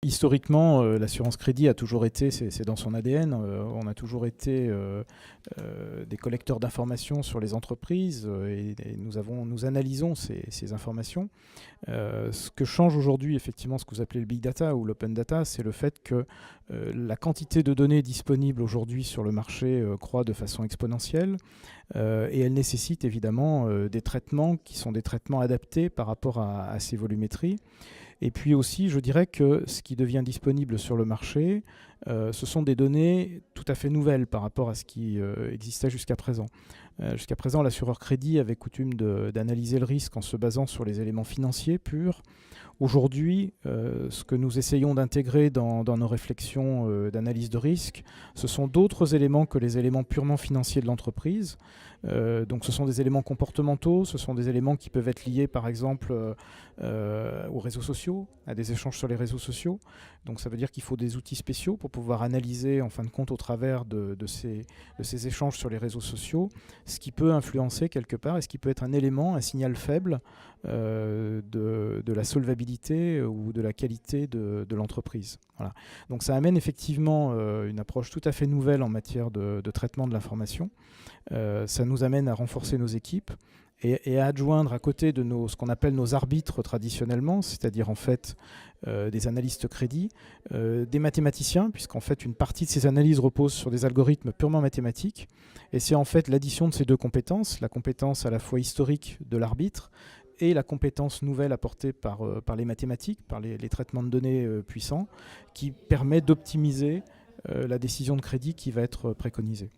Historiquement, l'assurance crédit a toujours été, c'est dans son ADN, on a toujours été des collecteurs d'informations sur les entreprises et nous analysons ces informations. Ce que change aujourd'hui, effectivement, ce que vous appelez le big data ou l'open data, c'est le fait que la quantité de données disponibles aujourd'hui sur le marché croît de façon exponentielle et elle nécessite évidemment des traitements qui sont des traitements adaptés par rapport à ces volumétries. Et puis aussi, je dirais que ce qui devient disponible sur le marché, ce sont des données tout à fait nouvelles par rapport à ce qui existait jusqu'à présent. Jusqu'à présent, l'assureur crédit avait coutume d'analyser le risque en se basant sur les éléments financiers purs. Aujourd'hui, ce que nous essayons d'intégrer dans nos réflexions d'analyse de risque, ce sont d'autres éléments que les éléments purement financiers de l'entreprise. Donc ce sont des éléments comportementaux, ce sont des éléments qui peuvent être liés par exemple aux réseaux sociaux, à des échanges sur les réseaux sociaux. Donc ça veut dire qu'il faut des outils spéciaux pour pouvoir analyser en fin de compte au travers de ces échanges sur les réseaux sociaux ce qui peut influencer quelque part et ce qui peut être un élément, un signal faible de la solvabilité ou de la qualité de l'entreprise. Voilà. Donc ça amène effectivement une approche tout à fait nouvelle en matière de traitement de l'information. Ça nous amène à renforcer nos équipes et à adjoindre à côté de ce qu'on appelle nos arbitres traditionnellement, c'est-à-dire en fait des analystes crédit, des mathématiciens, puisqu'en fait une partie de ces analyses repose sur des algorithmes purement mathématiques, et c'est en fait l'addition de ces deux compétences, la compétence à la fois historique de l'arbitre et la compétence nouvelle apportée par les mathématiques, par les traitements de données puissants, qui permet d'optimiser la décision de crédit qui va être préconisée.